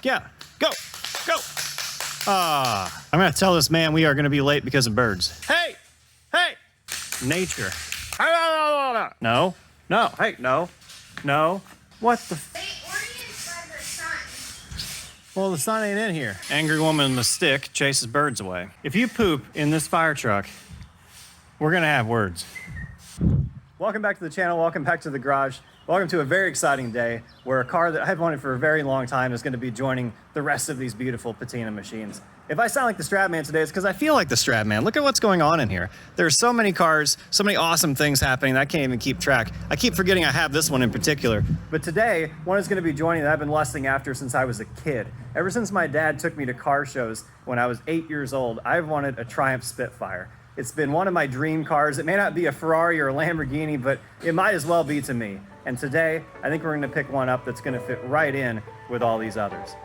Yeah, go. I'm gonna tell this man we are gonna be late because of birds. Hey, nature. No, hey, no. What the? They oriented by the sun. Well, the sun ain't in here. Angry woman with a stick chases birds away. If you poop in this fire truck, we're gonna have words. Welcome back to the channel, welcome back to the garage. Welcome to a very exciting day where a car that I've wanted for a very long time is gonna be joining the rest of these beautiful patina machines. If I sound like the Stratman today, it's because I feel like the Stratman. Look at what's going on in here. There's so many cars, so many awesome things happening that I can't even keep track. I keep forgetting I have this one in particular. But today, one is gonna be joining that I've been lusting after since I was a kid. Ever since my dad took me to car shows when I was 8 years old, I've wanted a Triumph Spitfire. It's been one of my dream cars. It may not be a Ferrari or a Lamborghini, but it might as well be to me. And today, I think we're gonna pick one up that's gonna fit right in with all these others.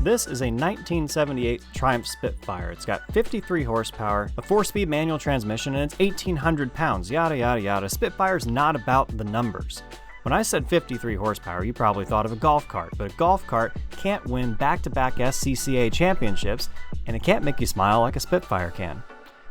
This is a 1978 Triumph Spitfire. It's got 53 horsepower, a 4-speed manual transmission, and it's 1,800 pounds, yada yada yada. Spitfire's not about the numbers. When I said 53 horsepower, you probably thought of a golf cart, but a golf cart can't win back-to-back SCCA championships, and it can't make you smile like a Spitfire can.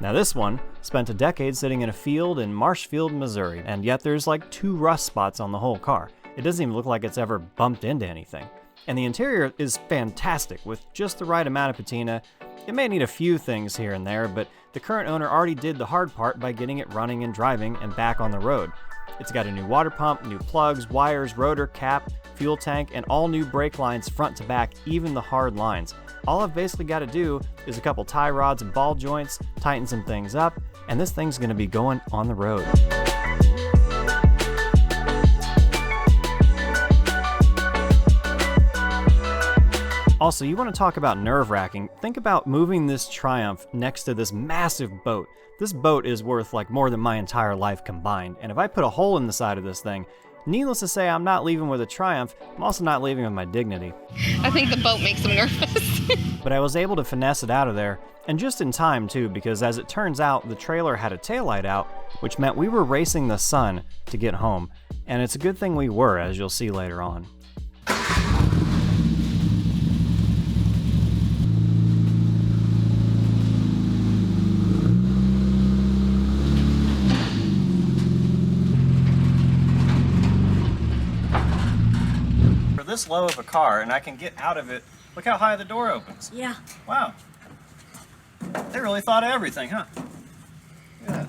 Now this one spent a decade sitting in a field in Marshfield, Missouri, and yet there's like 2 rust spots on the whole car. It doesn't even look like it's ever bumped into anything. And the interior is fantastic with just the right amount of patina. It may need a few things here and there, but the current owner already did the hard part by getting it running and driving and back on the road. It's got a new water pump, new plugs, wires, rotor, cap, fuel tank, and all new brake lines front to back, even the hard lines. All I've basically got to do is a couple tie rods and ball joints, tighten some things up, and this thing's going to be going on the road. Also, you want to talk about nerve-wracking, think about moving this Triumph next to this massive boat. This boat is worth like more than my entire life combined, and if I put a hole in the side of this thing, needless to say, I'm not leaving with a Triumph, I'm also not leaving with my dignity. I think the boat makes him nervous. But I was able to finesse it out of there, and just in time too, because as it turns out, the trailer had a taillight out, which meant we were racing the sun to get home, and it's a good thing we were, as you'll see later on. This low of a car, and I can get out of it. Look how high the door opens. Yeah. Wow. They really thought of everything, huh? Look at that.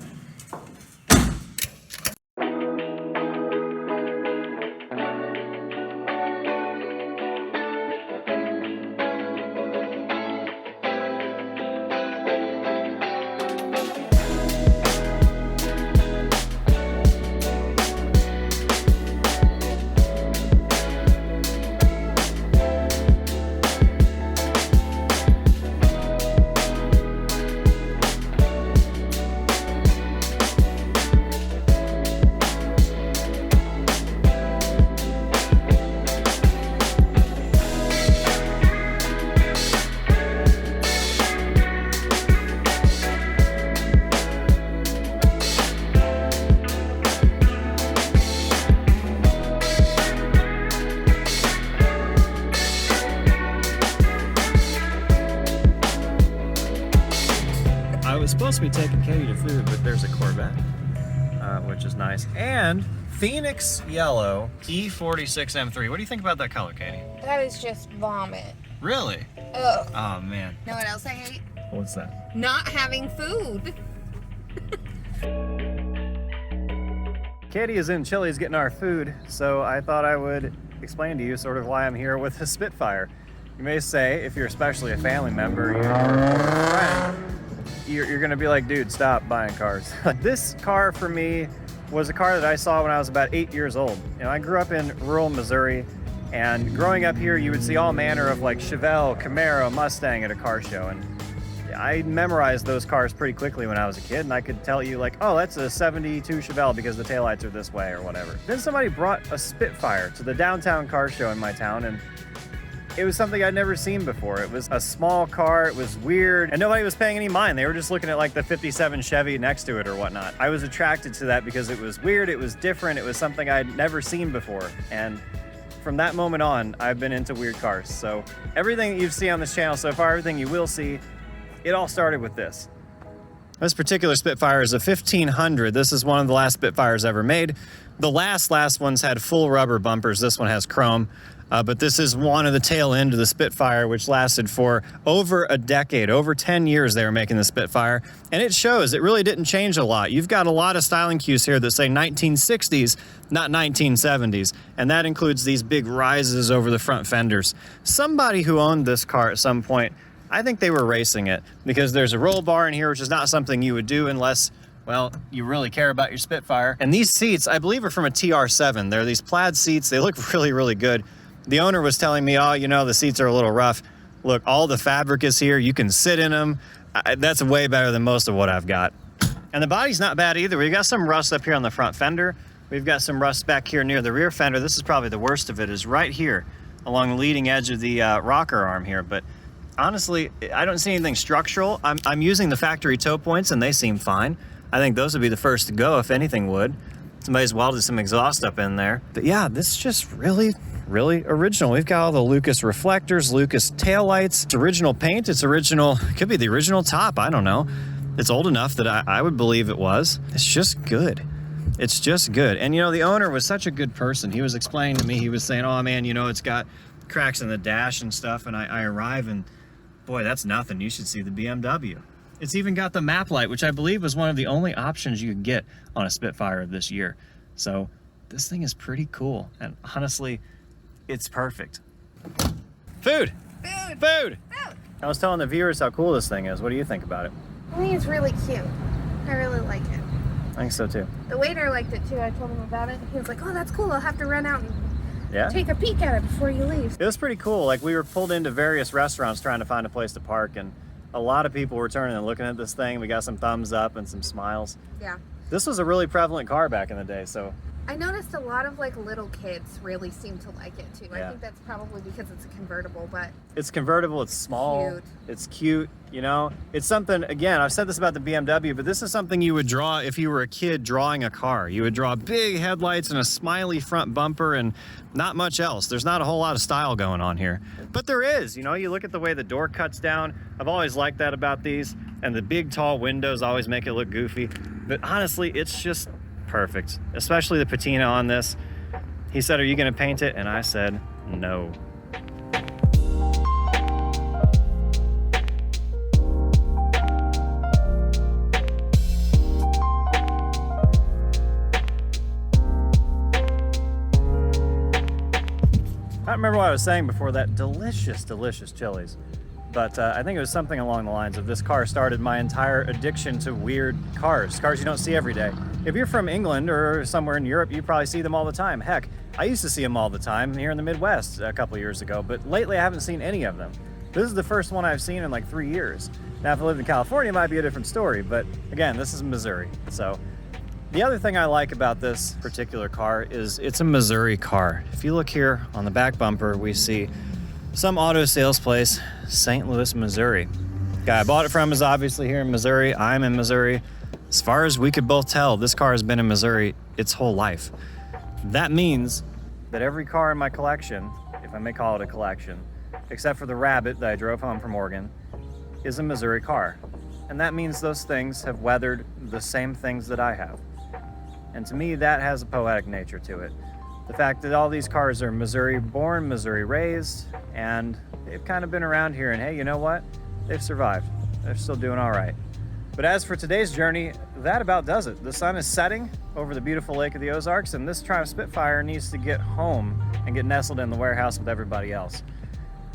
Supposed to be taking Katie to food, but there's a Corvette, which is nice, and Phoenix Yellow E46 M3. What do you think about that color, Katie? That is just vomit. Really? Ugh. Oh man. Know what else I hate? What's that? Not having food. Katie is in Chili's getting our food, so I thought I would explain to you sort of why I'm here with a Spitfire. You may say, if you're especially a family member or a friend, you're gonna be like, dude, stop buying cars. This car for me was a car that I saw when I was about 8 years old. You know, I grew up in rural Missouri, and growing up here, you would see all manner of like Chevelle, Camaro, Mustang at a car show. And I memorized those cars pretty quickly when I was a kid, and I could tell you like, oh, that's a 72 Chevelle because the taillights are this way or whatever. Then somebody brought a Spitfire to the downtown car show in my town, and it was something I'd never seen before. It was a small car, it was weird, and nobody was paying any mind. They were just looking at like the 57 Chevy next to it or whatnot. I was attracted to that because it was weird, it was different, it was something I'd never seen before. And from that moment on, I've been into weird cars. So everything that you've seen on this channel so far, everything you will see, it all started with this. This particular Spitfire is a 1500. This is one of the last Spitfires ever made. The last ones had full rubber bumpers. This one has chrome. But this is one of the tail end of the Spitfire, which lasted for over a decade. Over 10 years they were making the Spitfire. And it shows, it really didn't change a lot. You've got a lot of styling cues here that say 1960s, not 1970s. And that includes these big rises over the front fenders. Somebody who owned this car at some point, I think they were racing it, because there's a roll bar in here, which is not something you would do unless, well, you really care about your Spitfire. And these seats, I believe, are from a TR7. They're these plaid seats. They look really, really good. The owner was telling me, oh, you know, the seats are a little rough. Look, all the fabric is here. You can sit in them. That's way better than most of what I've got. And the body's not bad either. We've got some rust up here on the front fender. We've got some rust back here near the rear fender. This is probably the worst of it, is right here along the leading edge of the rocker arm here. But honestly, I don't see anything structural. I'm using the factory toe points and they seem fine. I think those would be the first to go if anything would. Somebody's welded some exhaust up in there. But yeah, this is just really original. We've got all the Lucas reflectors, Lucas taillights. It's original paint. It's original. It could be the original top. I don't know. It's old enough that I would believe it was. It's just good. It's just good. And you know, the owner was such a good person. He was explaining to me, he was saying, oh man, you know, it's got cracks in the dash and stuff. And I arrive and boy, that's nothing. You should see the BMW. It's even got the map light, which I believe was one of the only options you could get on a Spitfire this year. So this thing is pretty cool. And honestly, it's perfect. Food! Food! Food! Food! I was telling the viewers how cool this thing is. What do you think about it? I think it's really cute. I really like it. I think so too. The waiter liked it too. I told him about it. He was like, oh, that's cool. I'll have to run out and take a peek at it before you leave. It was pretty cool. Like, we were pulled into various restaurants trying to find a place to park, and a lot of people were turning and looking at this thing. We got some thumbs up and some smiles. Yeah. This was a really prevalent car back in the day, so. I noticed a lot of like little kids really seem to like it too. Yeah. I think that's probably because it's a convertible, but it's convertible, it's small, cute. It's cute, you know? It's something, again, I've said this about the BMW, but this is something you would draw if you were a kid drawing a car. You would draw big headlights and a smiley front bumper and not much else. There's not a whole lot of style going on here. But there is, you know, you look at the way the door cuts down. I've always liked that about these. And the big tall windows always make it look goofy. But honestly, it's just perfect, especially the patina on this. He said, are you gonna paint it? And I said, no. I don't remember what I was saying before that. Delicious chilies. But I think it was something along the lines of this car started my entire addiction to weird cars you don't see every day. If you're from England or somewhere in Europe, you probably see them all the time. Heck, I used to see them all the time here in the Midwest a couple years ago, but lately I haven't seen any of them. This is the first one I've seen in like 3 years. Now, if I lived in California, it might be a different story, but again, this is Missouri. So the other thing I like about this particular car is it's a Missouri car. If you look here on the back bumper, we see some auto sales place, St. Louis, Missouri. Guy I bought it from is obviously here in Missouri. I'm in Missouri. As far as we could both tell, this car has been in Missouri its whole life. That means that every car in my collection, if I may call it a collection, except for the Rabbit that I drove home from Oregon, is a Missouri car. And that means those things have weathered the same things that I have. And to me, that has a poetic nature to it. The fact that all these cars are Missouri born, Missouri raised, and they've kind of been around here, and hey, you know what? They've survived. They're still doing all right. But as for today's journey, that about does it. The sun is setting over the beautiful Lake of the Ozarks, and this Triumph Spitfire needs to get home and get nestled in the warehouse with everybody else.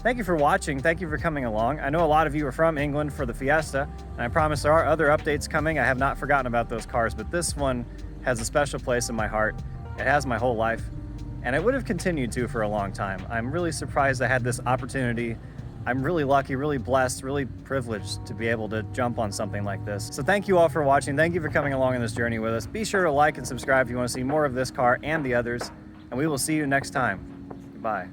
Thank you for watching. Thank you for coming along. I know a lot of you are from England for the Fiesta, and I promise there are other updates coming. I have not forgotten about those cars, but this one has a special place in my heart. It has my whole life, and it would have continued to for a long time. I'm really surprised I had this opportunity. I'm really lucky, really blessed, really privileged to be able to jump on something like this. So thank you all for watching. Thank you for coming along on this journey with us. Be sure to like and subscribe if you want to see more of this car and the others, and we will see you next time. Goodbye.